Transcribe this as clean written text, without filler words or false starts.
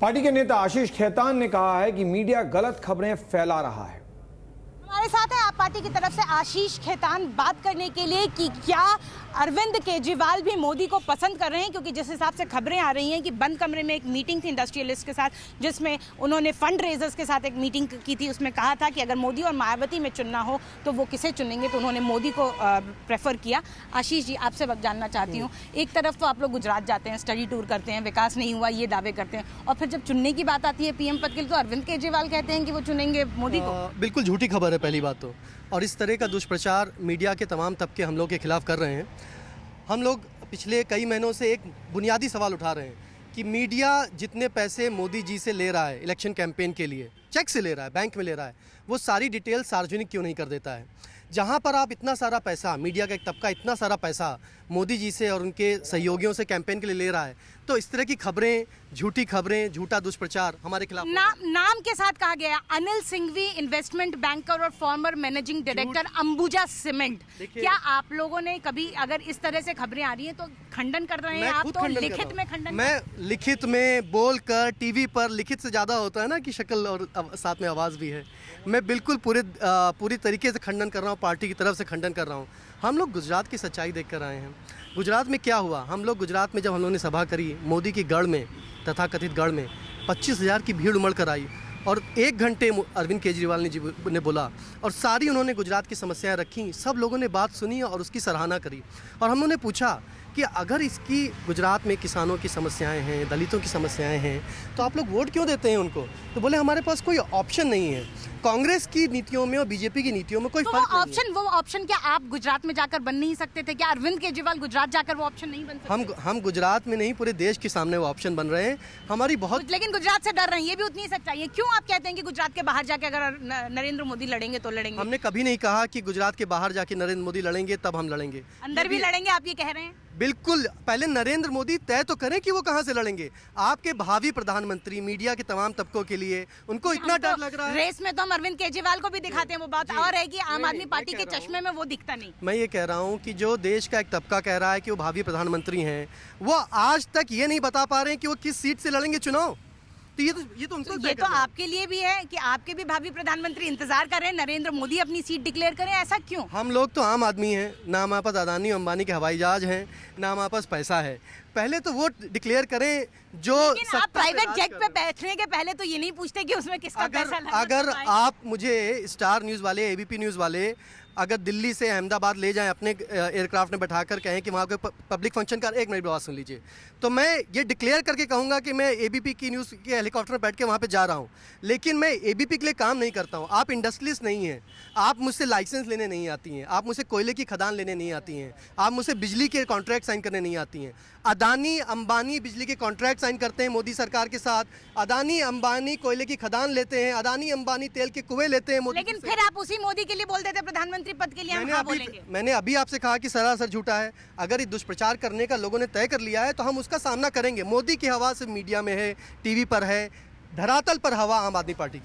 Party के नेता आशीष खेतान ने कहा है कि मीडिया गलत खबरें फैला रहा है। हमारे साथ है आप पार्टी की तरफ से आशीष खेतान बात करने के लिए कि क्या अरविंद केजरीवाल भी मोदी को पसंद कर रहे हैं, क्योंकि जिस हिसाब से खबरें आ रही हैं कि बंद कमरे में एक मीटिंग थी इंडस्ट्रियलिस्ट के साथ जिसमें उन्होंने फंड रेजर्स के साथ एक मीटिंग की थी। उसमें कहा था कि अगर मोदी और मायावती में चुनना हो तो वो किसे चुनेंगे, तो उन्होंने मोदी को प्रेफर किया। आशीष जी, आपसे जानना चाहती हूँ, एक तरफ तो आप लोग गुजरात जाते हैं, स्टडी टूर करते हैं, विकास नहीं हुआ ये दावे करते हैं, और फिर जब चुनने की बात आती है पीएम पद के लिए तो अरविंद केजरीवाल कहते हैं कि वो चुनेंगे मोदी को। बिल्कुल झूठी खबर है पहली बात तो, और इस तरह का दुष्प्रचार मीडिया के तमाम तबके हम लोग के खिलाफ कर रहे हैं। हम लोग पिछले कई महीनों से एक बुनियादी सवाल उठा रहे हैं कि मीडिया जितने पैसे मोदी जी से ले रहा है इलेक्शन कैंपेन के लिए, चेक से ले रहा है, बैंक में ले रहा है, वो सारी डिटेल सार्वजनिक क्यों नहीं कर देता है। जहाँ पर आप इतना सारा पैसा, मीडिया का एक तबका इतना सारा पैसा मोदी जी से और उनके सहयोगियों से कैंपेन के लिए ले रहा है, तो इस तरह की खबरें, झूठी खबरें, झूठा दुष्प्रचार हमारे खिलाफ नाम के साथ कहा गया अनिल सिंघवी, इन्वेस्टमेंट बैंकर और farmer managing director Ambuja cement. क्या आप लोगों ने कभी, अगर इस तरह से खबरें आ रही हैं तो खंडन कर रहे हैं आप? तो लिखित में खंडन? मैं लिखित में बोलकर, टीवी पर लिखित से ज्यादा होता है ना कि शक्ल और साथ में आवाज भी है। मैं बिल्कुल पूरी तरीके से खंडन कर रहा हूँ, पार्टी की तरफ से खंडन कर रहा हूँ। हम लोग गुजरात की सच्चाई देख कर आए हैं। गुजरात में क्या हुआ, हम लोग गुजरात में जब हम लोगों ने सभा करी मोदी की गढ़ में, तथाकथित गढ़ में 25,000 की भीड़ उमड़ कर आई और 1 घंटे अरविंद केजरीवाल ने बोला और सारी उन्होंने गुजरात की समस्याएं रखी। सब लोगों ने बात सुनी और उसकी सराहना करी, और हम लोगों ने पूछा कि अगर इसकी गुजरात में किसानों की समस्याएं हैं, दलितों की समस्याएं हैं, तो आप लोग वोट क्यों देते हैं उनको? तो बोले हमारे पास कोई ऑप्शन नहीं है। कांग्रेस की नीतियों में और बीजेपी की नीतियों में कोई फर्क नहीं है। वो ऑप्शन क्या आप गुजरात में जाकर बन नहीं सकते थे? क्या अरविंद केजरीवाल गुजरात जाकर वो ऑप्शन नहीं बन सकते? हम गुजरात में नहीं, पूरे देश के सामने वो ऑप्शन बन रहे हैं। हमारी बहुत, लेकिन गुजरात से डर रहे हैं, ये भी उतनी सच्चाई है। क्यों आप कहते हैं कि गुजरात के बाहर जाके अगर नरेंद्र मोदी लड़ेंगे तो लड़ेंगे? हमने कभी नहीं कहा कि गुजरात के बाहर जाके नरेंद्र मोदी लड़ेंगे तब हम लड़ेंगे। अंदर भी लड़ेंगे आप ये कह रहे हैं? बिल्कुल, पहले नरेंद्र मोदी तय तो करें कि वो कहां से लड़ेंगे। आपके भावी प्रधानमंत्री मीडिया के तमाम तबकों के लिए उनको इतना डर लग रहा है। रेस में तो हम अरविंद केजरीवाल को भी दिखाते हैं, वो बात और है कि आम आदमी पार्टी के चश्मे में वो दिखता नहीं। मैं ये कह रहा हूँ कि जो देश का एक तबका कह रहा है कि वो भावी प्रधानमंत्री हैं, वो आज तक ये नहीं बता पा रहे हैं कि वो किस सीट से लड़ेंगे चुनाव। तो ये तो आपके लिए भी है कि आपके भी भावी प्रधानमंत्री इंतजार कर रहे हैं नरेंद्र मोदी अपनी सीट डिक्लेयर करें, ऐसा क्यों? हम लोग तो आम आदमी हैं, ना हमारे पास अदानी अंबानी के हवाई जहाज हैं, ना हमारे पास पैसा है। पहले तो वो डिक्लेयर करें जो। लेकिन आप प्राइवेट जेट पे बैठने के पहले तो ये नहीं पूछते कि उसमें किसका पैसा लगा। अगर आप मुझे स्टार न्यूज़ वाले, एबीपी न्यूज़ वाले अगर दिल्ली से अहमदाबाद ले जाएं अपने एयरक्राफ्ट में बैठाकर, कहें कि वहाँ पे पब्लिक फंक्शन का, एक मिनट बात सुन लीजिए, तो मैं ये डिक्लेयर करके कहूँगा कि मैं एबीपी की न्यूज़ के हेलीकॉप्टर में बैठ के वहाँ पे जा रहा हूँ। लेकिन मैं एबीपी के लिए काम नहीं करता हूँ। आप इंडस्ट्रियलिस्ट नहीं हैं, आप मुझसे लाइसेंस लेने नहीं आती हैं, आप मुझसे कोयले की खदान लेने नहीं आती हैं, आप मुझसे बिजली के कॉन्ट्रैक्ट साइन करने नहीं आती हैं। अदानी अंबानी बिजली के कॉन्ट्रैक्ट साइन करते हैं मोदी सरकार के साथ, अदानी अंबानी कोयले की खदान लेते हैं, अदानी अंबानी तेल के कुएं लेते हैं मोदी। लेकिन फिर आप उसी मोदी के लिए बोल देते प्रधानमंत्री पद के लिए मैंने अभी आपसे कहा कि सरासर झूठा है। अगर ये दुष्प्रचार करने का लोगों ने तय कर लिया है तो हम उसका सामना करेंगे। मोदी की हवा सिर्फ मीडिया में है, टीवी पर है, धरातल पर हवा आम आदमी पार्टी की है।